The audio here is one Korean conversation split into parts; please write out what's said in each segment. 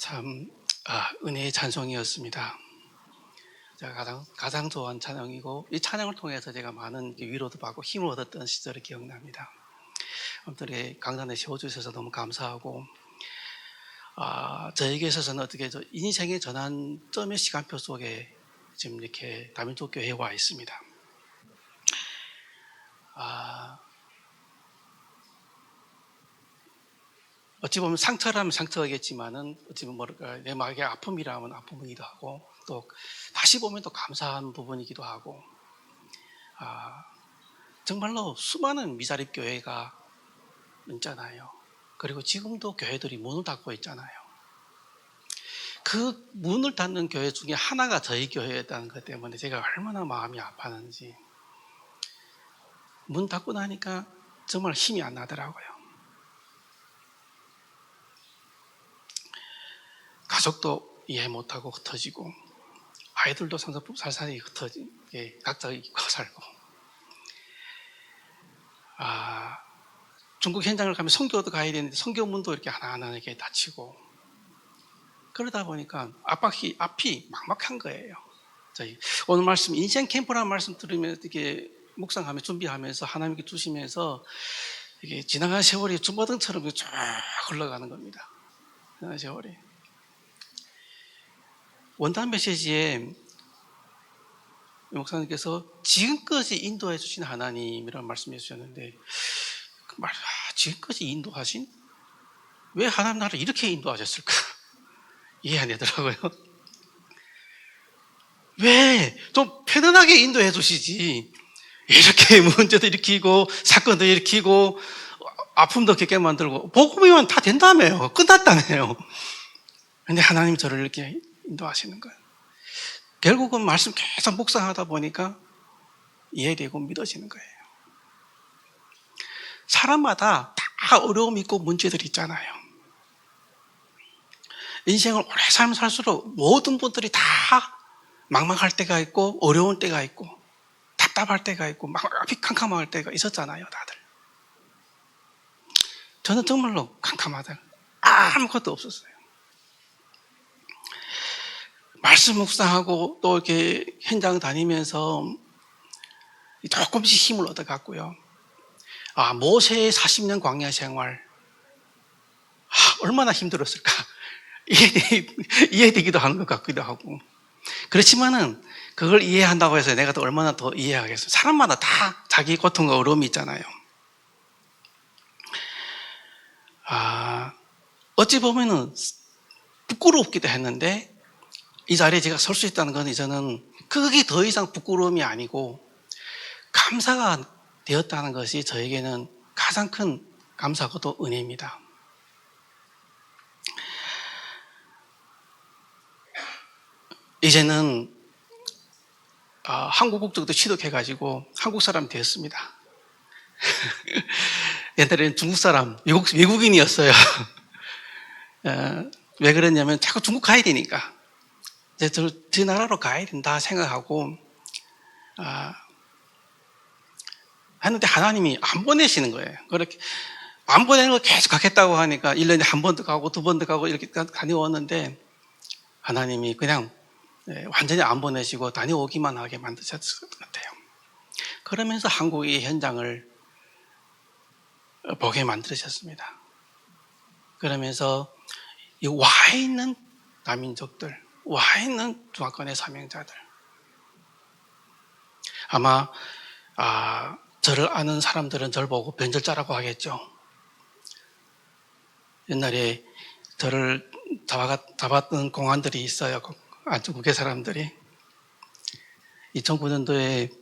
참 은혜의 찬송이었습니다. 제가 가장 좋아하는 찬양이고, 이 찬양을 통해서 제가 많은 위로도 받고 힘을 얻었던 시절이 기억납니다. 아무튼 강단에 세워주셔서 너무 감사하고, 저에게 있어서는 어떻게 인생의 전환점의 시간표 속에 지금 이렇게 다민족교회에 와 있습니다. 어찌 보면 상처라면 상처겠지만은, 어찌 보면 뭐랄까, 내 마음의 아픔이라면 아픔이기도 하고, 또 다시 보면 또 감사한 부분이기도 하고, 정말로 수많은 미자립 교회가 있잖아요. 그리고 지금도 교회들이 문을 닫고 있잖아요. 그 문을 닫는 교회 중에 하나가 저희 교회였다는 것 때문에 제가 얼마나 마음이 아팠는지, 문 닫고 나니까 정말 힘이 안 나더라고요. 가족도 이해 못하고 흩어지고, 아이들도 살살이 흩어지고, 각자 있고 살고. 중국 현장을 가면 선교도 가야 되는데 선교문도 이렇게 하나하나 이렇게 닫히고, 그러다 보니까 앞이 막막한 거예요. 저희 오늘 말씀, 인생 캠프라는 말씀 들으면 이렇게 묵상하며 준비하면서 하나님께 주시면서 이게 지나간 세월이 주마등처럼 쭉 흘러가는 겁니다. 지나간 세월이. 원단 메시지에 목사님께서 지금까지 인도해 주신 하나님이라는 말씀해 주셨는데, 지금까지 인도하신? 왜 하나님 나라를 이렇게 인도하셨을까? 이해 안 되더라고요. 왜 좀 편안하게 인도해 주시지, 이렇게 문제도 일으키고 사건도 일으키고 아픔도 겪게 만들고, 복음이면 다 된다며요. 끝났다며요. 근데 하나님 저를 이렇게 인도하시는 거예요. 결국은 말씀 계속 묵상하다 보니까 이해되고 믿어지는 거예요. 사람마다 다 어려움이 있고 문제들이 있잖아요. 인생을 오래 살면 살수록 모든 분들이 다 막막할 때가 있고, 어려운 때가 있고, 답답할 때가 있고, 앞이 캄캄할 때가 있었잖아요, 다들. 저는 정말로 캄캄하다. 아무것도 없었어요. 말씀 묵상하고 또 이렇게 현장 다니면서 조금씩 힘을 얻어갔고요. 모세의 40년 광야 생활, 얼마나 힘들었을까. 이해되기도 하는 것 같기도 하고. 그렇지만은 그걸 이해한다고 해서 내가 또 얼마나 더 이해하겠어요. 사람마다 다 자기 고통과 어려움이 있잖아요. 어찌 보면은 부끄럽기도 했는데, 이 자리에 제가 설 수 있다는 건 이제는 그게 더 이상 부끄러움이 아니고 감사가 되었다는 것이 저에게는 가장 큰 감사고 또 은혜입니다. 이제는 한국 국적도 취득해가지고 한국 사람이 되었습니다. 옛날에는 중국 사람, 외국인이었어요. 왜 그랬냐면 자꾸 중국 가야 되니까. 저 나라로 가야 된다 생각하고 했는데 하나님이 안 보내시는 거예요. 그렇게 안 보내는 걸 계속 가겠다고 하니까 1년에 한 번도 가고 두 번도 가고 이렇게 다녀왔는데, 하나님이 그냥 완전히 안 보내시고 다녀오기만 하게 만드셨을 것 같아요. 그러면서 한국의 현장을 보게 만드셨습니다. 그러면서 이 와 있는 다민족들, 와 있는 중화권의 사명자들, 아마 저를 아는 사람들은 저를 보고 변절자라고 하겠죠. 옛날에 저를 잡았던 공안들이 있어요. 안중국의 사람들이 2009년도에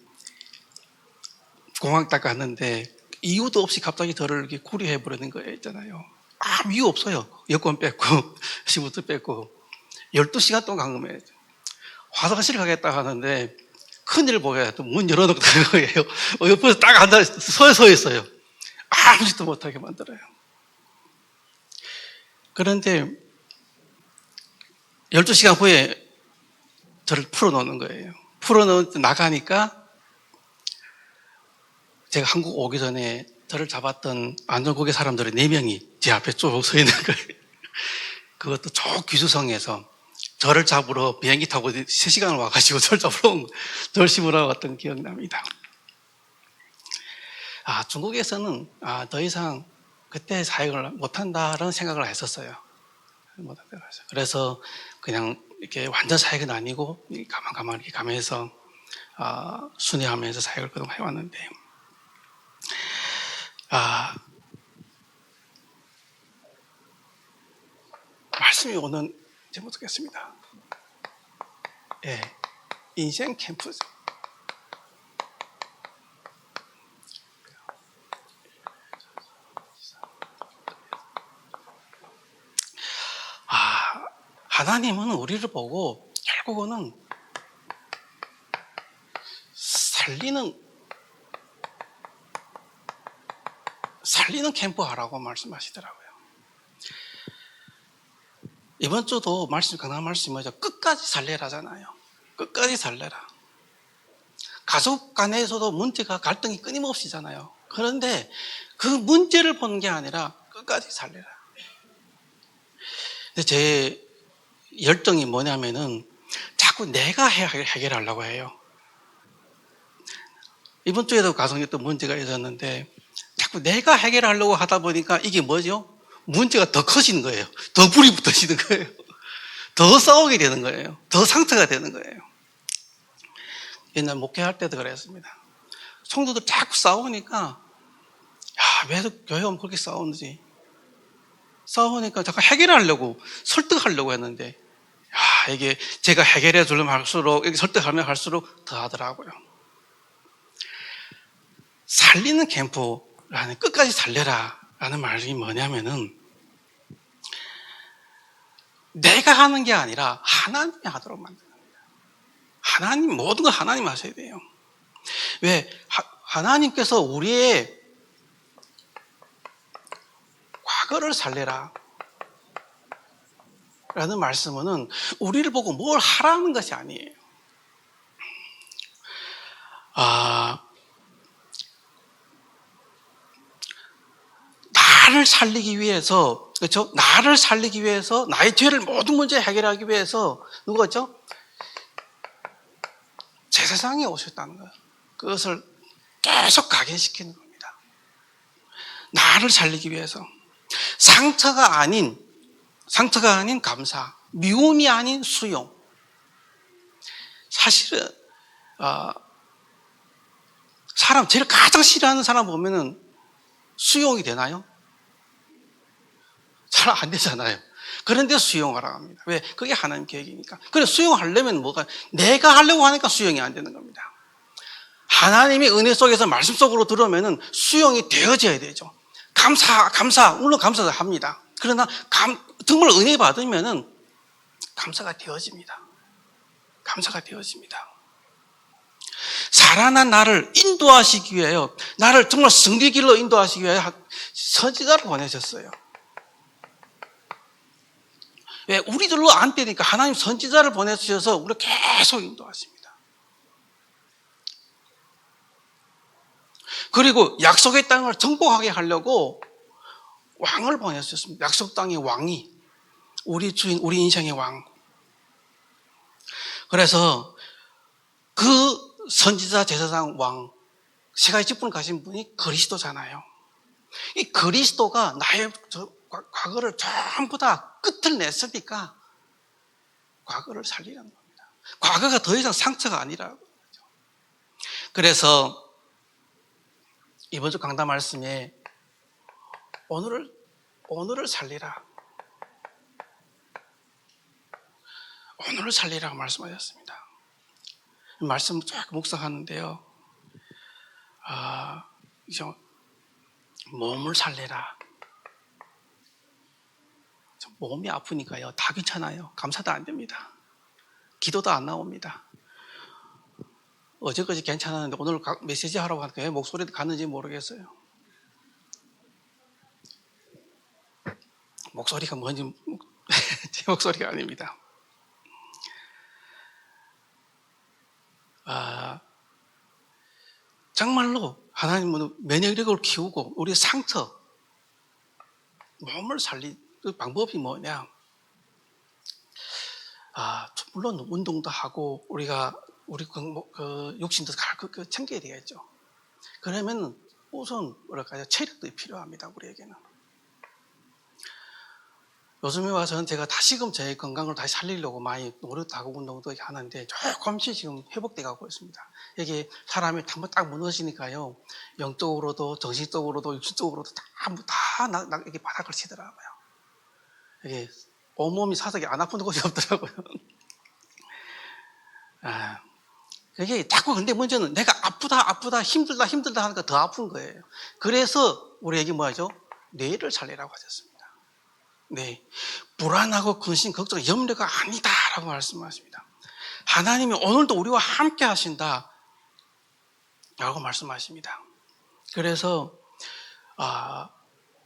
공항 딱 갔는데 이유도 없이 갑자기 저를 이렇게 구리해버리는 거예요. 있잖아요. 아무 이유 없어요. 여권 뺐고 시부터 뺐고 12시간 동안 감금해요. 화장실 가겠다 하는데 큰일 보게 또 문 열어놓고 간 거예요. 옆에서 딱 앉아 서 있어요. 아무 짓도 못하게 만들어요. 그런데 12시간 후에 저를 풀어놓는 거예요. 풀어놓고 나가니까 제가 한국 오기 전에 저를 잡았던 안전국의 사람들이 4명이 제 앞에 쭉 서 있는 거예요. 그것도 저 귀주성에서 저를 잡으러 비행기 타고 3시간을 와가지고 저를 잡으러 저를 심으러 왔던 기억이 납니다. 중국에서는 더 이상 그때 사역을 못한다라는 생각을 했었어요. 그래서 그냥 이렇게 완전 사역은 아니고 가만 이렇게 가면서 순회하면서 사역을 그동안 해왔는데, 말씀이 오는 제목 듣겠습니다. 예, 인생 캠프. 하나님은 우리를 보고 결국은 살리는 캠프 하라고 말씀하시더라고요. 이번 주도 강한 말씀이죠. 끝까지 살래라잖아요. 끝까지 살래라. 가족 간에서도 문제가 갈등이 끊임없이잖아요. 그런데 그 문제를 보는 게 아니라 끝까지 살래라. 제 열정이 뭐냐면은 자꾸 내가 해결하려고 해요. 이번 주에도 가정에 또 문제가 있었는데 자꾸 내가 해결하려고 하다 보니까 이게 뭐죠? 문제가 더 커지는 거예요. 더 불이 붙어지는 거예요. 더 싸우게 되는 거예요. 더 상처가 되는 거예요. 옛날 목회할 때도 그랬습니다. 성도들 자꾸 싸우니까 왜 교회 오면 그렇게 싸우는지. 싸우니까 자꾸 해결하려고 설득하려고 했는데 이게 제가 해결해 주려면 할수록 설득하면 할수록 더 하더라고요. 살리는 캠프라는 끝까지 살려라 라는 말이 뭐냐면은 내가 하는 게 아니라 하나님이 하도록 만드는 겁니다. 하나님, 모든 거 하나님 하셔야 돼요. 왜? 하나님께서 우리의 과거를 살려라 라는 말씀은 우리를 보고 뭘 하라는 것이 아니에요. 나를 살리기 위해서, 그렇죠? 나를 살리기 위해서, 나의 죄를 모든 문제 해결하기 위해서 누구죠? 제사장이 오셨다는 거예요. 그것을 계속 각인시키는 겁니다. 나를 살리기 위해서. 상처가 아닌 감사, 미움이 아닌 수용. 사실은 사람 제일 가장 싫어하는 사람 보면은 수용이 되나요? 잘 안 되잖아요. 그런데 수용하라고 합니다. 왜? 그게 하나님 계획이니까. 그래, 수용하려면 뭐가? 내가 하려고 하니까 수용이 안 되는 겁니다. 하나님의 은혜 속에서 말씀 속으로 들어오면은 수용이 되어져야 되죠. 물론 감사도 합니다. 그러나 정말 은혜 받으면은 감사가 되어집니다. 감사가 되어집니다. 살아난 나를 인도하시기 위하여, 나를 정말 승리 길로 인도하시기 위하여 선지자를 보내셨어요. 왜? 우리들로 안 되니까 하나님 선지자를 보내주셔서 우리를 계속 인도하십니다. 그리고 약속의 땅을 정복하게 하려고 왕을 보내주셨습니다. 약속 땅의 왕이 우리 주인, 우리 인생의 왕. 그래서 그 선지자, 제사장, 왕, 세 가지 직분을 가진 분이 그리스도잖아요. 이 그리스도가 나의 과거를 전부 다 끝을 냈으니까 과거를 살리는 겁니다. 과거가 더 이상 상처가 아니라고. 그래서 이번 주 강단 말씀에 오늘을 살리라. 오늘을 살리라고 말씀하셨습니다. 말씀 쫙 묵상하는데요. 몸을 살리라. 몸이 아프니까요. 다 괜찮아요. 감사도 안 됩니다. 기도도 안 나옵니다. 어제까지 괜찮았는데 오늘 메시지 하라고 하니까 왜 목소리도 갔는지 모르겠어요. 목소리가 뭔지 제 목소리가 아닙니다. 정말로 하나님은 면역력을 키우고 우리 상처, 몸을 살리는 방법이 뭐냐? 물론 운동도 하고 우리 육신도 챙겨야 되겠죠. 그러면 우선 뭐랄까요, 체력도 필요합니다. 우리에게는. 요즘에 와서는 제가 다시금 제 건강을 다시 살리려고 많이 노력도 하고 운동도 하는데 조금씩 지금 회복돼 가고 있습니다. 이게 사람이 한번 딱 무너지니까요, 영적으로도 정신적으로도 육신적으로도 이게 바닥을 치더라고요. 이게 온몸이 사석이 안 아픈 곳이 없더라고요. 이게 자꾸, 근데 문제는 내가 아프다 힘들다 하니까 더 아픈 거예요. 그래서 우리에게 뭐하죠? 뇌를 살리라고 하셨습니다. 네, 불안하고 근심, 걱정, 염려가 아니다라고 말씀하십니다. 하나님이 오늘도 우리와 함께 하신다 라고 말씀하십니다. 그래서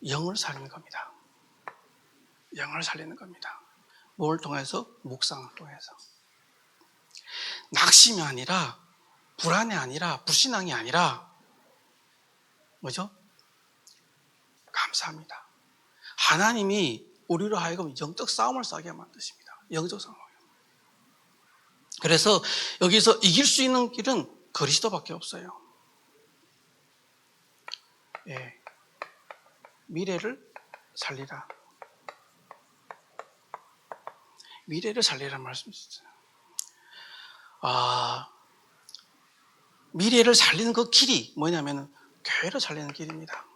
영을 살리는 겁니다. 영을 살리는 겁니다. 뭘 통해서? 묵상을 통해서. 낙심이 아니라, 불안이 아니라, 불신앙이 아니라 뭐죠? 감사합니다. 하나님이 우리로 하여금 영적 싸움을 싸게 만드십니다. 영적 싸움. 그래서 여기서 이길 수 있는 길은 그리스도밖에 없어요. 예. 미래를 살리라. 미래를 살리라는 말씀이시죠. 미래를 살리는 그 길이 뭐냐면 교회를 살리는 길입니다.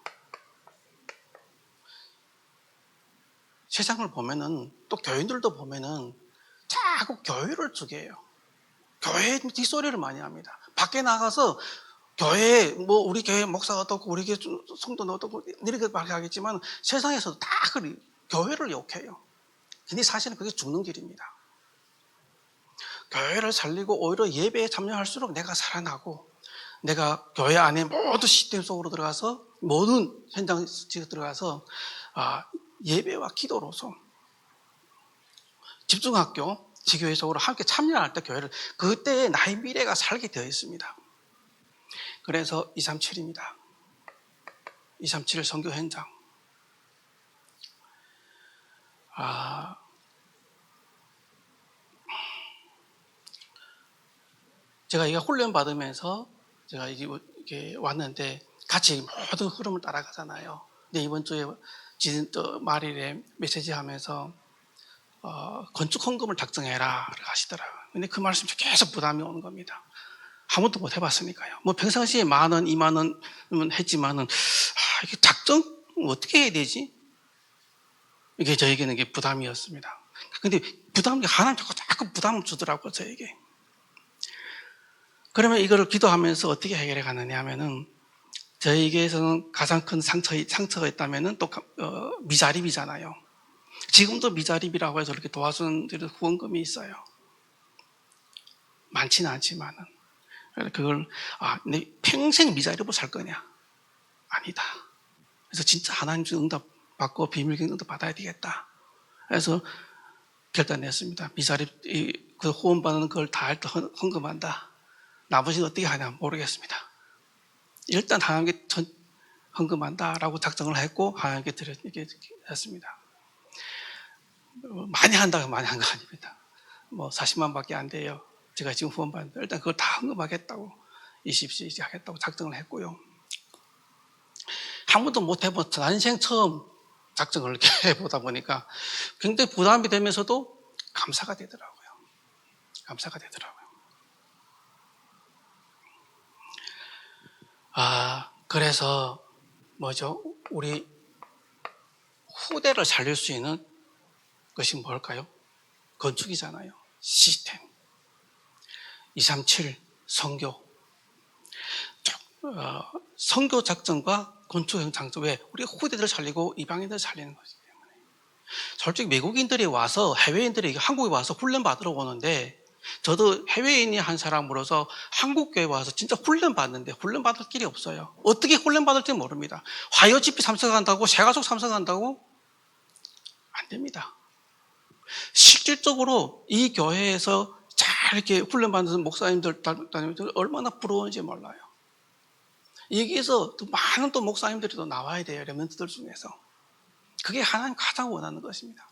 세상을 보면은, 또 교인들도 보면은 자꾸 교회를 두게해요. 교회 뒷소리를 많이 합니다. 밖에 나가서 우리 교회 목사가 어떻고, 우리 교회 성도는 어떻고, 이렇게 말하겠지만 세상에서도 다 교회를 욕해요. 근데 사실은 그게 죽는 길입니다. 교회를 살리고 오히려 예배에 참여할수록 내가 살아나고, 내가 교회 안에 모든 시스템 속으로 들어가서, 모든 현장 속에 들어가서 예배와 기도로서 집중학교, 지교회 속으로 함께 참여할 때 교회를, 그때 나의 미래가 살게 되어 있습니다. 그래서 237입니다. 237 선교 현장. 제가 이게 훈련 받으면서 제가 이게 왔는데 같이 모든 흐름을 따라가잖아요. 근데 이번 주에 말일에 메시지 하면서 건축 헌금을 작정해라 하시더라고요. 근데 그 말씀이 계속 부담이 오는 겁니다. 한 번도 못 해봤으니까요. 뭐 평상시에 10,000원, 20,000원은 했지만은 이게 작정 어떻게 해야 되지? 이게 저에게는 이게 부담이었습니다. 근데 하나님 자꾸 부담을 주더라고요, 저에게. 그러면 이거를 기도하면서 어떻게 해결해 가느냐 하면은, 저에게서는 가장 큰 상처가 있다면은 또 미자립이잖아요. 지금도 미자립이라고 해서 이렇게 도와주는 후원금이 있어요. 많지는 않지만은. 그걸 내 평생 미자립으로 살 거냐? 아니다. 그래서 진짜 하나님 응답 받고 비밀경 응답 받아야 되겠다. 그래서 결단했습니다. 미자립 그 후원 받는 걸 다 할 때 헌금한다. 나머지는 어떻게 하냐 모르겠습니다. 일단 하나님께 헌금한다라고 작정을 했고 하나님께 드렸습니다. 많이 한다고 많이 한 거 아닙니다. 40만밖에 안 돼요. 제가 지금 후원 받는데 일단 그걸 다 헌금하겠다고 20시 하겠다고 작정을 했고요. 한 번도 못 해본 난생 처음 작정을 이렇게 해보다 보니까 굉장히 부담이 되면서도 감사가 되더라고요. 감사가 되더라고요. 그래서 뭐죠? 우리 후대를 살릴 수 있는 것이 뭘까요? 건축이잖아요. 시스템. 237 선교. 선교 작전과 건축형 작전. 왜? 우리가 후대들을 살리고 이방인들을 살리는 거기 때문에. 솔직히 외국인들이 와서, 해외인들이 한국에 와서 훈련 받으러 오는데, 저도 해외인이 한 사람으로서 한국교회 와서 진짜 훈련 받는데 훈련 받을 길이 없어요. 어떻게 훈련 받을지 모릅니다. 화요 집회 참석한다고, 새가족 참석한다고? 안 됩니다. 실질적으로 이 교회에서 잘 이렇게 훈련 받는 목사님들, 담임들 얼마나 부러운지 몰라요. 여기에서 또 많은 또 목사님들이 또 나와야 돼요. 레멘트들 중에서. 그게 하나님 가장 원하는 것입니다.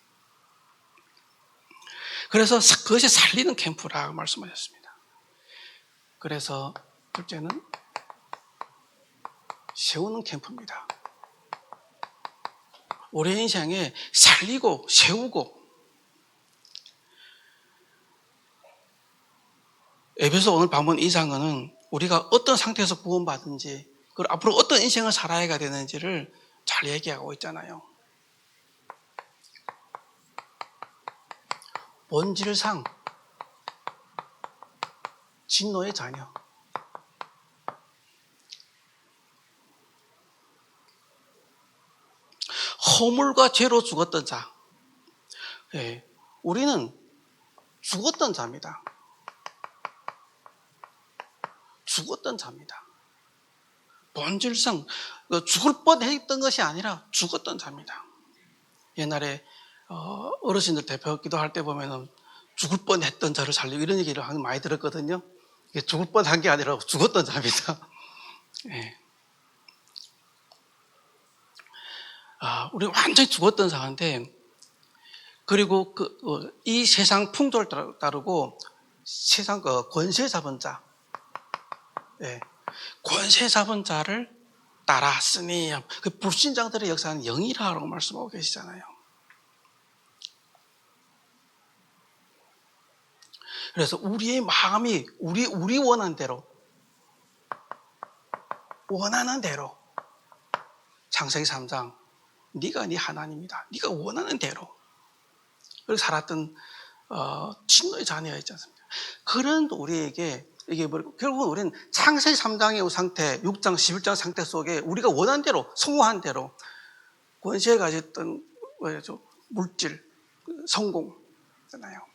그래서 그것이 살리는 캠프라고 말씀하셨습니다. 그래서 둘째는 세우는 캠프입니다. 우리 인생에 살리고 세우고, 에베소 오늘 본문 2장은 우리가 어떤 상태에서 구원받은지, 그리고 앞으로 어떤 인생을 살아야 되는지를 잘 얘기하고 있잖아요. 본질상 진노의 자녀, 허물과 죄로 죽었던 자. 예, 우리는 죽었던 자입니다. 죽었던 자입니다. 본질상 죽을 뻔했던 것이 아니라 죽었던 자입니다. 옛날에 어르신들 대표 기도할 때 보면은 죽을 뻔했던 자를 살리고 이런 얘기를 많이 들었거든요. 이게 죽을 뻔한 게 아니라 죽었던 자입니다. 예. 우리 완전히 죽었던 자인데, 그리고 이 세상 풍조를 따르고 세상 권세 잡은 자, 예. 권세 잡은 자를 따랐으니, 그 불신자들의 역사는 영이라고 말씀하고 계시잖아요. 그래서 우리의 마음이 우리 원하는 대로 창세기 3장 네가 네 하나님이다. 네가 원하는 대로 그렇게 살았던 진노의 자녀였지 않습니까? 그런 우리에게 이게 결국은 우리는 창세기 3장의 상태, 6장, 11장 상태 속에 우리가 원하는 대로, 성공한 대로 권세에 가졌던 물질, 성공잖아요.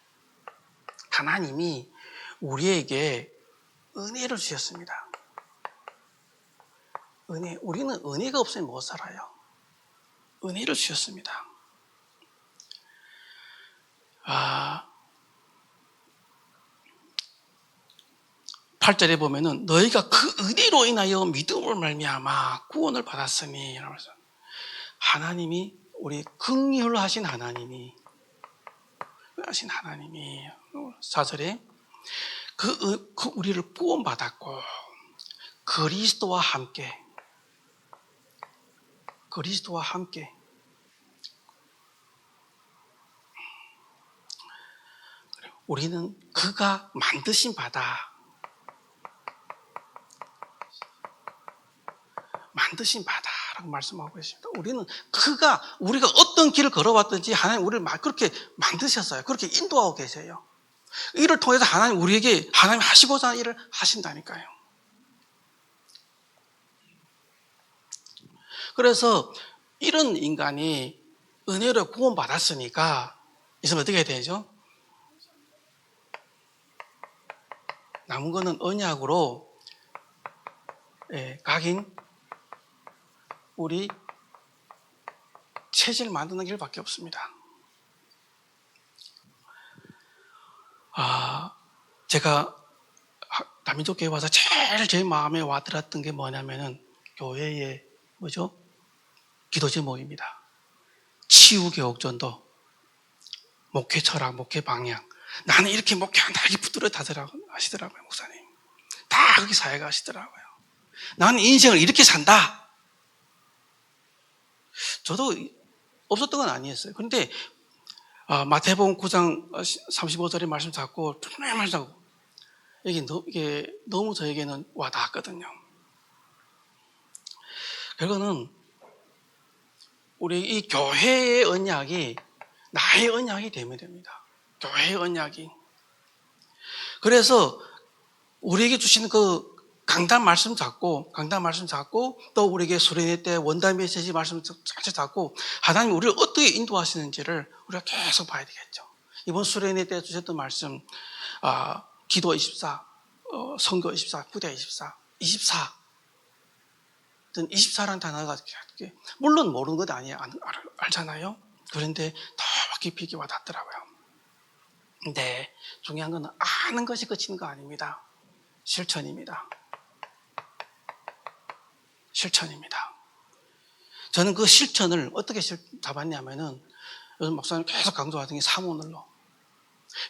하나님이 우리에게 은혜를 주셨습니다. 우리는 은혜가 없으면 못 살아요. 은혜를 주셨습니다. 8절에 보면은 너희가 그 은혜로 인하여 믿음을 말미암아 구원을 받았으니, 하나님이 우리 긍휼하신 하나님이 4절에 우리를 구원받았고 그리스도와 함께 우리는 그가 만드신 바다라고 말씀하고 계십니다. 우리가 어떤 길을 걸어왔든지 하나님 우리를 그렇게 만드셨어요. 그렇게 인도하고 계세요. 이를 통해서 하나님 하시고자 하는 일을 하신다니까요. 그래서 이런 인간이 은혜로 구원받았으니까 있으면 어떻게 되죠? 남은 거는 언약으로 각인 우리 체질을 만드는 길밖에 없습니다. 제가 다민족교회 와서 제일 제 마음에 와닿았던 게 뭐냐면은 교회의 기도 제목입니다. 치유교육전도, 목회 철학, 목회 방향. 나는 이렇게 목회한다, 이렇게 하시더라고요, 목사님. 다 그렇게 사회가 하시더라고요. 나는 인생을 이렇게 산다. 저도 없었던 건 아니었어요. 그런데 마태복음 9장 35절의 말씀 잡고 분명히 말씀 잡고 이게 너무 저에게는 와닿았거든요. 결국은 우리 이 교회의 언약이 나의 언약이 되면 됩니다. 교회의 언약이. 그래서 우리에게 주시는 그 강단 말씀 잡고 또 우리에게 수련회 때 원단 메시지 말씀 잡고 하나님 우리를 어떻게 인도하시는지를 우리가 계속 봐야 되겠죠. 이번 수련회 때 주셨던 말씀, 기도 24, 선거 24, 부대 24 24라는 단어가 물론 모르는 것 아니에요. 알잖아요. 그런데 더 깊이 와닿더라고요. 근데 중요한 건 아는 것이 끝인 거 아닙니다. 실천입니다. 저는 그 실천을 어떻게 잡았냐면은 요즘 목사님 계속 강조하던 게 사모늘로.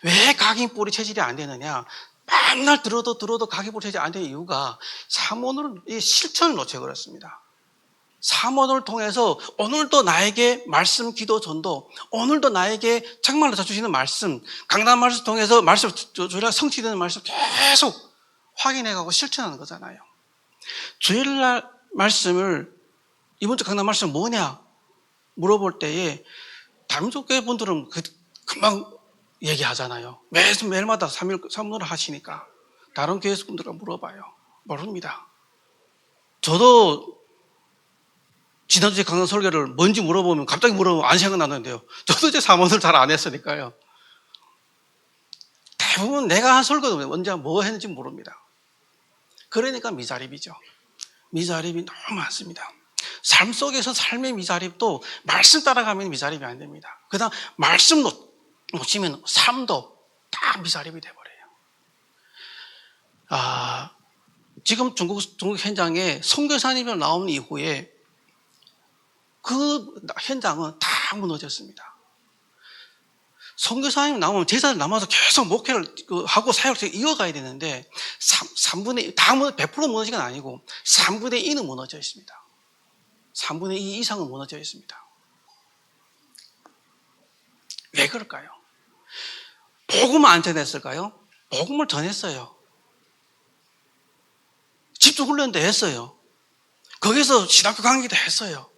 왜 각인뿌리 체질이 안 되느냐? 맨날 들어도 각인뿌리 체질이 안 되는 이유가 사모는 이 실천을 놓쳐 그렇습니다. 사모를 통해서 오늘도 나에게 말씀, 기도, 전도, 오늘도 나에게 정말로 주시는 말씀, 강단 말씀 통해서 말씀, 주일날 성취되는 말씀 계속 확인해가고 실천하는 거잖아요. 주일날 말씀을, 이번 주 강단 말씀 뭐냐? 물어볼 때에 다민족교회 분들은 금방 얘기하잖아요. 매일마다 3일 하시니까. 다른 교회 분들은 물어봐요. 모릅니다. 저도 지난주에 강단 설교를 뭔지 물어보면 갑자기 물어보면 안 생각나는데요. 저도 이제 사모를 잘 안 했으니까요. 대부분 내가 한 설교도 언제 뭐 했는지 모릅니다. 그러니까 미자립이죠. 미자립이 너무 많습니다. 삶 속에서 삶의 미자립도 말씀 따라가면 미자립이 안 됩니다. 그 다음 말씀 놓치면 삶도 다 미자립이 돼버려요. 지금 중국 현장에 선교사님이 나온 이후에 그 현장은 다 무너졌습니다. 선교사님 나오면 제자들 남아서 계속 목회를 하고 사역을 이어가야 되는데 3분의 100% 무너진 건 아니고 3분의 2는 무너져 있습니다. 3분의 2 이상은 무너져 있습니다. 왜 그럴까요? 복음을 안 전했을까요? 복음을 전했어요. 집중 훈련도 했어요. 거기서 신학교 강의도 했어요.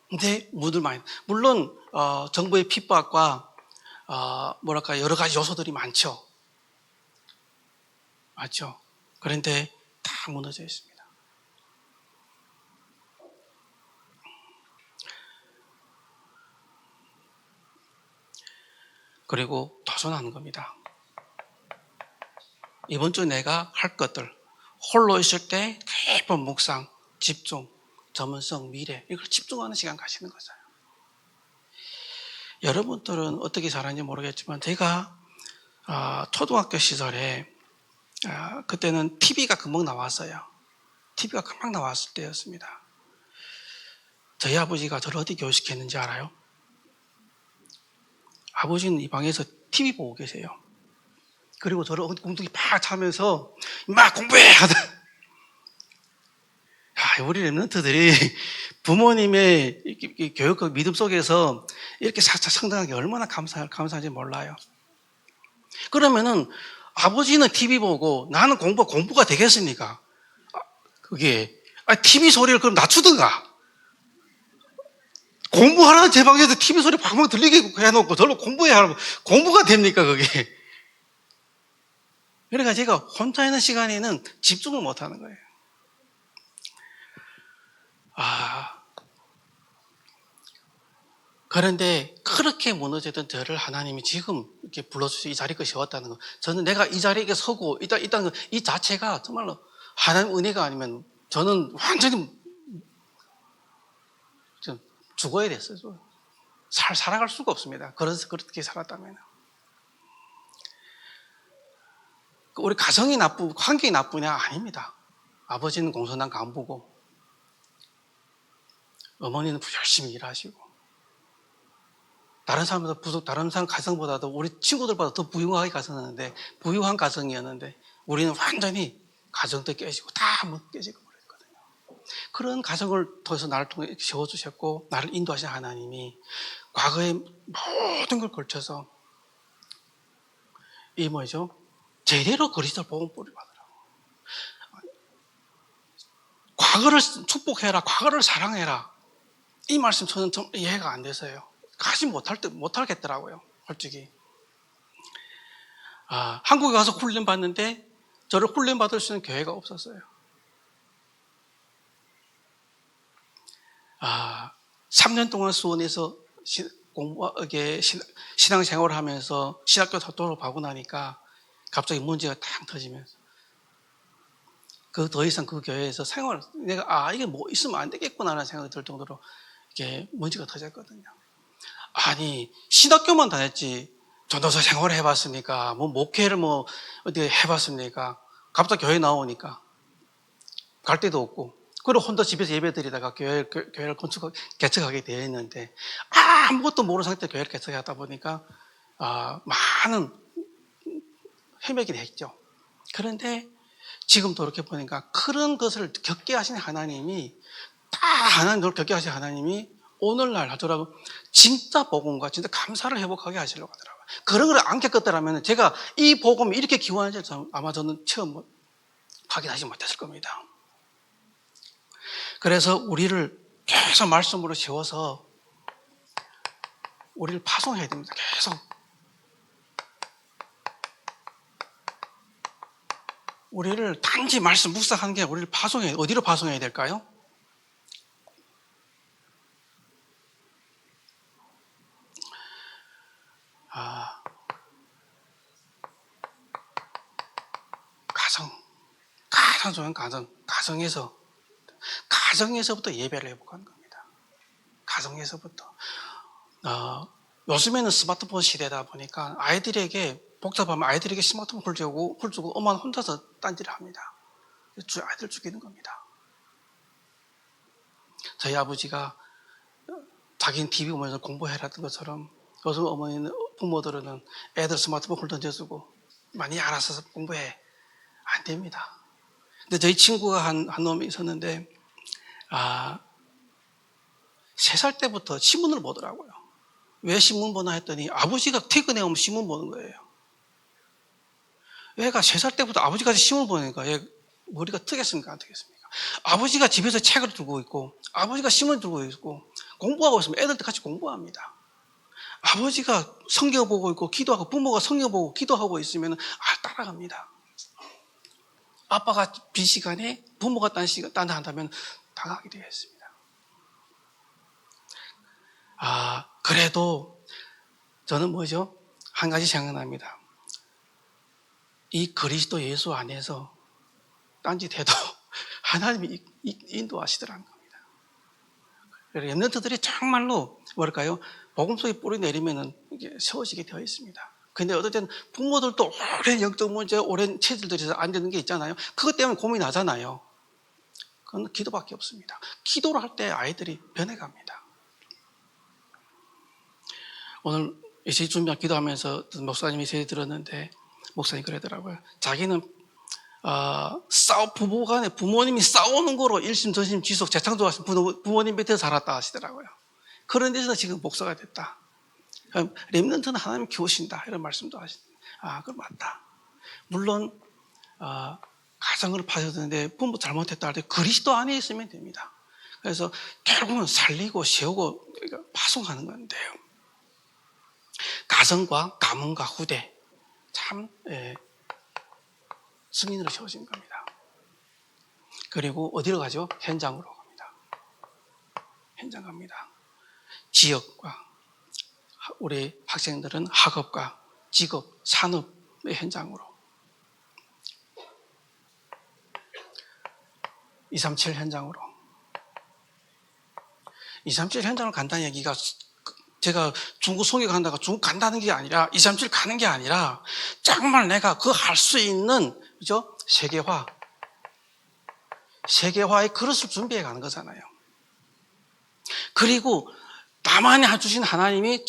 근데 물론 정부의 핍박과 여러 가지 요소들이 많죠. 맞죠? 그런데 다 무너져 있습니다. 그리고 도전하는 겁니다. 이번 주 내가 할 것들, 홀로 있을 때 깊은 묵상, 집중, 전문성, 미래, 이걸 집중하는 시간 가시는 거잖아요. 여러분들은 어떻게 잘하는지 모르겠지만 제가 초등학교 시절에 그때는 TV가 금방 나왔어요. TV가 금방 나왔을 때였습니다. 저희 아버지가 저를 어디 교육시켰는지 알아요? 아버지는 이 방에서 TV 보고 계세요. 그리고 저를 엉덩이 팍 차면서 막 공부해! 하던. 우리 랩런트들이 부모님의 교육과 믿음 속에서 이렇게 살짝 성장한 게 얼마나 감사한지 몰라요. 그러면은 아버지는 TV 보고 나는 공부가 되겠습니까? 그게 TV 소리를 그럼 낮추든가. 공부하라는 제 방에서 TV 소리 방방 들리게 해놓고 저를 공부해야 하고 공부가 됩니까 그게? 그러니까 제가 혼자 있는 시간에는 집중을 못하는 거예요. 그런데 그렇게 무너졌던 저를 하나님이 지금 이렇게 불러주셔서 이 자리에 세웠다는 거. 저는 내가 이 자리에 서고 일단 이 자체가 정말로 하나님 은혜가 아니면 저는 완전히 좀 죽어야 됐어요. 살아갈 수가 없습니다. 그래서 그렇게 살았다면. 우리 가정이 환경이 나쁘냐? 아닙니다. 아버지는 공손한 간부고 어머니는 열심히 일하시고 다른 사람 가정보다도 우리 친구들보다 더 부유하게 가정이었는데 부유한 가정이었는데 우리는 완전히 가정도 깨지고 다 깨지고 그랬거든요. 그런 가정을 통해서 나를 통해 세워주셨고 나를 인도하신 하나님이 과거의 모든 걸 걸쳐서 제대로 그리스도를 복음 뿌리 받으라고. 과거를 축복해라, 과거를 사랑해라. 이 말씀 저는 좀 이해가 안 돼서요. 가지 못하겠더라고요, 솔직히. 한국에 가서 훈련 받는데 저를 훈련 받을 수 있는 교회가 없었어요. 3년 동안 수원에서 신앙생활을 하면서 신학교 졸업하고 나니까 갑자기 문제가 탁 터지면서 더 이상 그 교회에서 내가 이게 뭐 있으면 안 되겠구나라는 생각이 들 정도로 이게 문제가 터졌거든요. 아니 신학교만 다녔지 전도사 생활을 해봤습니까? 목회를 어떻게 해봤습니까? 갑자기 교회 나오니까 갈 데도 없고 그리고 혼자 집에서 예배드리다가 교회를 개척하게 되어 있는데 아무것도 모르는 상태에 교회를 개척하다 보니까 많은 헤매긴 했죠. 그런데 지금도 이렇게 보니까 그런 것을 겪게 하신 하나님이 하나님을 겪게 하신 하나님이 오늘날 하더라도 진짜 복음과 진짜 감사를 회복하게 하시려고 하더라고요. 그런 걸 안 겪었더라면 제가 이 복음이 이렇게 기원한지 아마 저는 처음 확인하지 못했을 겁니다. 그래서 우리를 계속 말씀으로 세워서 우리를 파송해야 됩니다. 계속. 우리를 단지 말씀 묵상하는 게 아니라 우리를 파송해야, 어디로 파송해야 될까요? 가장 좋은 가정에서부터 예배를 회복하는 겁니다. 가정에서부터. 요즘에는 스마트폰 시대다 보니까 아이들에게 복잡하면 아이들에게 스마트폰을 주고 엄마는 혼자서 딴짓을 합니다. 아이들 죽이는 겁니다. 저희 아버지가 자기는 TV 보면서 공부해라던 것처럼 요즘 부모들은 애들 스마트폰을 던져주고 많이 알아서 공부해. 안 됩니다. 근데 저희 친구가 한 놈이 있었는데 3살 때부터 신문을 보더라고요. 왜 신문 보나 했더니 아버지가 퇴근해 오면 신문 보는 거예요. 얘가 3살 때부터 아버지가 신문 보니까 얘 머리가 트겠습니까? 안 트겠습니까? 아버지가 집에서 책을 들고 있고 아버지가 신문 들고 있고 공부하고 있으면 애들도 같이 공부합니다. 아버지가 성경 보고 있고 기도하고 부모가 성경 보고 기도하고 있으면 따라갑니다. 아빠가 빈 시간에 부모가 딴 데 한다면 당하게 되겠습니다. 그래도 저는 한 가지 생각납니다. 이 그리스도 예수 안에서 딴짓해도 하나님이 인도하시더라는 겁니다. 렘넌트들이 정말로 복음 속에 뿌리 내리면은 이게 세워지게 되어 있습니다. 근데 어떨 때는 부모들도 오랜 영적 문제, 오랜 체질들에서 안 되는 게 있잖아요. 그것 때문에 고민하잖아요. 그건 기도밖에 없습니다. 기도를 할 때 아이들이 변해갑니다. 오늘 예식 준비한 기도하면서 목사님이 제일 들었는데 목사님이 그러더라고요. 자기는 부부 간에 부모님이 싸우는 거로 일심전심 지속 재창조하신 부모님 밑에서 살았다 하시더라고요. 그런 데서 지금 목사가 됐다. 렘넌트는 하나님 키우신다 이런 말씀도 하시는데 그건 맞다. 물론 가정을 파셔드는데 부모 잘못했다 할 때 그리스도 안에 있으면 됩니다. 그래서 결국은 살리고 세우고 파송하는 건데요. 가정과 가문과 후대 참 승인으로 세워진 겁니다. 그리고 어디로 가죠? 현장으로 갑니다. 현장 갑니다. 지역과 우리 학생들은 학업과 직업, 산업의 현장으로 237 현장으로 237 현장을 간다는 얘기가 제가 중국 송유 간다가 중국 간다는 게 아니라 237 가는 게 아니라 정말 내가 그거 할 수 있는 그죠? 세계화의 그릇을 준비해 가는 거잖아요. 그리고 나만이 주신 하나님이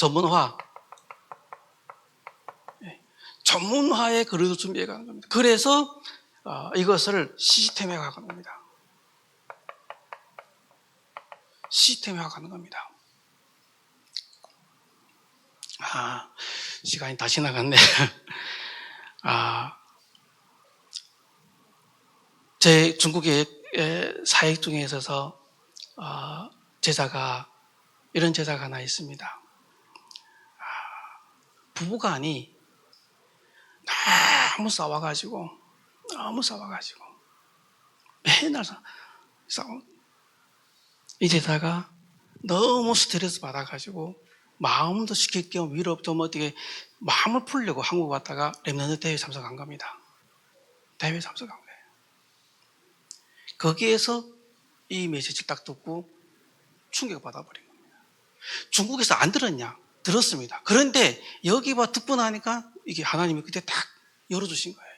전문화의 그릇을 준비해 가는 겁니다. 그래서 이것을 시스템화해 가는 겁니다. 시스템화해 가는 겁니다. 시간이 다 지나갔네. 제 중국의 사역 중에 있어서 이런 제자가 하나 있습니다. 부부간이 너무 싸워가지고 맨날 싸워. 이 제자가 너무 스트레스 받아가지고 마음도 시킬 겸 위로 좀 어떻게 마음을 풀려고 한국 왔다가 렘넌트 대회에 참석한 겁니다. 대회에 참석한 거예요. 거기에서 이 메시지를 딱 듣고 충격을 받아버린 겁니다. 중국에서 안 들었냐? 들었습니다. 그런데 여기 듣고 나니까 이게 하나님이 그때 딱 열어주신 거예요.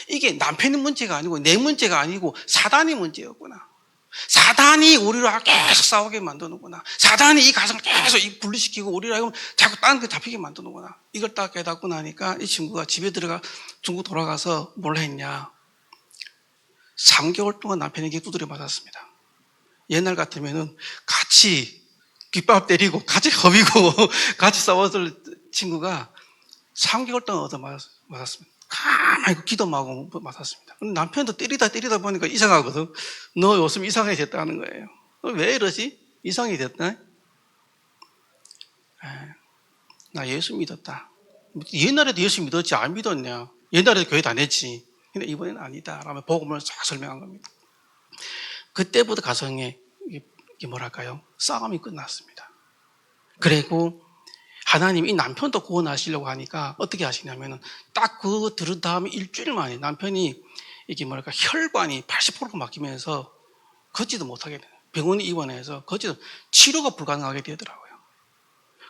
이게 남편의 문제가 아니고 내 문제가 아니고 사단의 문제였구나. 사단이 우리를 계속 싸우게 만드는구나. 사단이 이 가정을 계속 분리시키고 우리를 자꾸 다른 데 잡히게 만드는구나. 이걸 딱 깨닫고 나니까 이 친구가 집에 들어가 중국 돌아가서 뭘 했냐. 3개월 동안 남편에게 두드려 맞았습니다. 옛날 같으면은 같이 귓밥 때리고 같이 허비고 같이 싸웠을 친구가 3개월 동안 얻어 맞았습니다. 가만히 기도만 하고 맞았습니다. 남편도 때리다 보니까 이상하거든. 너 요즘 이상해졌다는 거예요. 왜 이러지? 이상해졌다? 나 예수 믿었다. 옛날에도 예수 믿었지 안 믿었냐? 옛날에도 교회 다녔지. 근데 이번에는 아니다. 라며 복음을 쫙 설명한 겁니다. 그때부터 가정에 이게 뭐랄까요? 싸움이 끝났습니다. 그리고 하나님이 이 남편도 구원하시려고 하니까 어떻게 하시냐면은 딱 그거 들은 다음에 일주일 만에 남편이 이게 뭐랄까 혈관이 80%가 막히면서 걷지도 못하게 돼요. 병원에 입원해서 걷지도 치료가 불가능하게 되더라고요.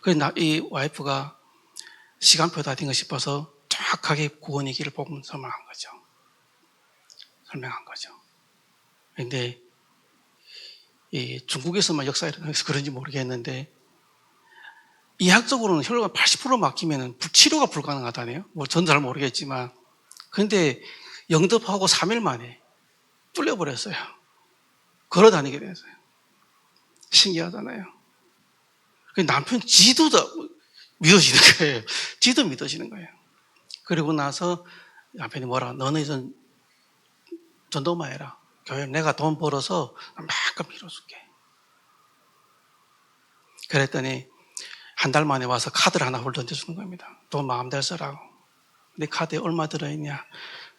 그래서 이 와이프가 시간표 다 된 거 싶어서 정확하게 구원의 길을 복음 설명한 거죠. 그런데 이 중국에서만 역사에 일어나서 그런지 모르겠는데 이학적으로는 혈관 80% 막히면 치료가 불가능하다네요. 뭐 전 잘 모르겠지만. 그런데 영접하고 3일 만에 뚫려버렸어요. 걸어 다니게 됐어요. 신기하잖아요. 남편 지도 믿어지는 거예요. 지도 믿어지는 거예요. 그리고 나서 남편이 뭐라, 너는 이제 전도만 해라. 교회 내가 돈 벌어서 만큼 밀어줄게. 그랬더니 한 달 만에 와서 카드를 하나 던져주는 겁니다. 돈 마음대로 쓰라고. 근데 카드에 얼마 들어있냐?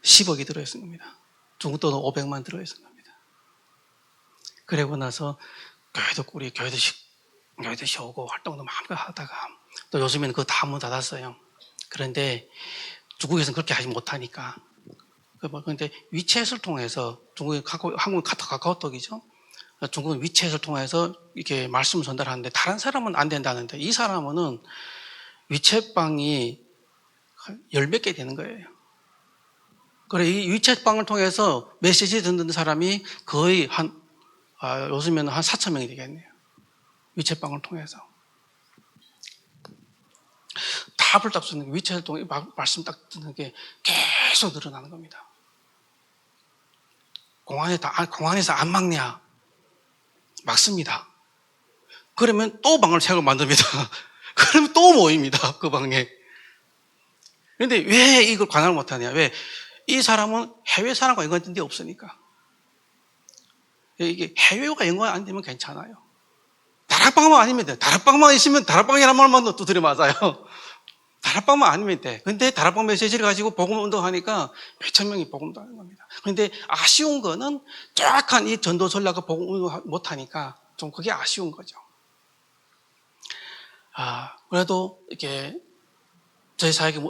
10억이 들어있는 겁니다. 중국 돈은 500만 들어있는 겁니다. 그리고 나서 교회도 쉬고 활동도 마음껏 하다가 또 요즘에는 그거 다 문 닫았어요. 그런데 중국에서는 그렇게 하지 못하니까. 그런데 위챗을 통해서 한국은 카카오톡이죠. 중국은 위챗을 통해서 이렇게 말씀을 전달하는데 다른 사람은 안 된다는데 이 사람은 위챗방이 10몇 개 되는 거예요. 그래, 이 위챗방을 통해서 메시지 듣는 사람이 거의 요즘에는 한 4천 명이 되겠네요. 위챗방을 통해서. 답을 딱 쓰는 게 위챗을 통해 말씀 딱 듣는 게 계속 늘어나는 겁니다. 공안에서 안 막냐? 막습니다. 그러면 또 방을 새로 만듭니다. 그러면 또 모입니다. 그 방에. 그런데 왜 이걸 관할을 못하냐? 왜? 이 사람은 해외 사람과 연관된 데 없으니까. 이게 해외가 연관 안 되면 괜찮아요. 다락방만 아니면 돼. 다락방만 있으면 다락방이라는 말만 또 들이맞아요. 다락방만 아니면 돼. 근데 다락방 메시지를 가지고 복음 운동하니까 몇천 명이 복음도 하는 겁니다. 그런데 아쉬운 거는 정확한 이 전도 전략을 복음 운동 못하니까 좀 그게 아쉬운 거죠. 그래도 이렇게 저희 사역에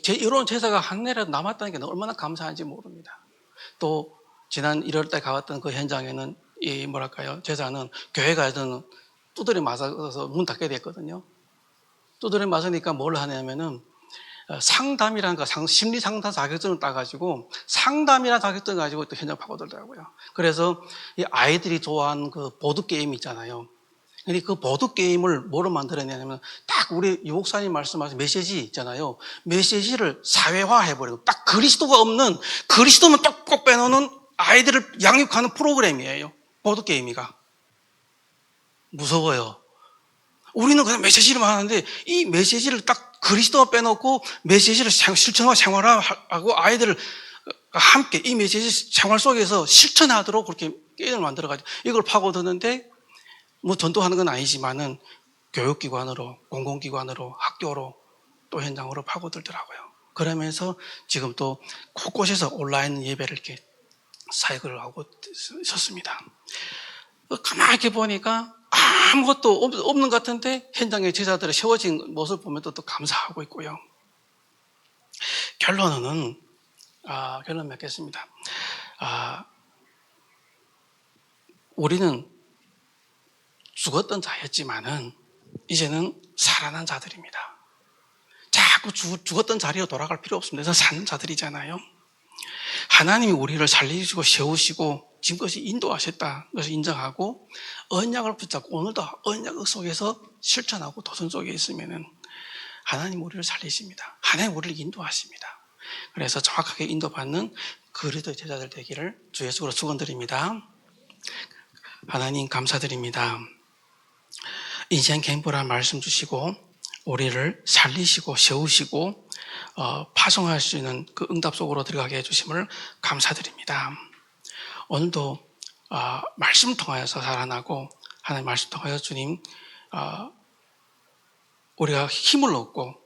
이런 제사가 한 해라도 남았다는 게 얼마나 감사한지 모릅니다. 또 지난 1월달 가봤던 그 현장에는 이 뭐랄까요, 제사는 교회가 두드려 맞아서 문 닫게 됐거든요. 두드려 맞으니까 뭘 하냐면은 상담이라는 거, 심리 상담 자격증을 따가지고 상담이라는 자격증을 가지고 또 현장 파고들더라고요. 그래서 이 아이들이 좋아하는 그 보드 게임 있잖아요. 근데 그 보드 게임을 뭐로 만들었냐면 딱 우리 유 목사님 말씀하신 메시지 있잖아요. 메시지를 사회화 해버리고 딱 그리스도만 꼭 빼놓는 아이들을 양육하는 프로그램이에요. 보드 게임이가. 무서워요. 우리는 그냥 메시지를 하는데 이 메시지를 딱 그리스도만 빼놓고 메시지를 실천과 생활하고 아이들을 함께 이 메시지 생활 속에서 실천하도록 그렇게 게임을 만들어가지고 이걸 파고드는데 뭐 전도하는 건 아니지만은 교육기관으로, 공공기관으로, 학교로 또 현장으로 파고들더라고요. 그러면서 지금 또 곳곳에서 온라인 예배를 이렇게 사역을 하고 있었습니다. 가만히 이렇게 보니까 아무것도 없는 것 같은데 현장에 제자들의 세워진 모습을 보면 또 감사하고 있고요. 결론 맺겠습니다. 우리는 죽었던 자였지만은 이제는 살아난 자들입니다. 자꾸 죽었던 자리로 돌아갈 필요 없습니다. 그래서 사는 자들이잖아요. 하나님이 우리를 살리시고 세우시고 지금까지 인도하셨다. 그것을 인정하고 언약을 붙잡고 오늘도 언약 속에서 실천하고 도전 속에 있으면은 하나님 우리를 살리십니다. 하나님 우리를 인도하십니다. 그래서 정확하게 인도받는 그리스도의 제자들 되기를 주 예수로 축원드립니다. 하나님 감사드립니다. 인생 캠프란 말씀 주시고 우리를 살리시고 세우시고 파송할 수 있는 그 응답 속으로 들어가게 해주심을 감사드립니다. 오늘도 말씀을 통하여서 살아나고 하나님 말씀 통하여 주님 우리가 힘을 얻고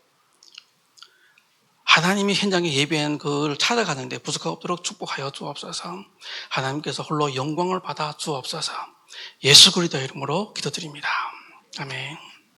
하나님이 현장에 예배한 그걸 찾아가는데 부족함 없도록 축복하여 주옵소서. 하나님께서 홀로 영광을 받아 주옵소서. 예수 그리스도의 이름으로 기도드립니다. 아멘.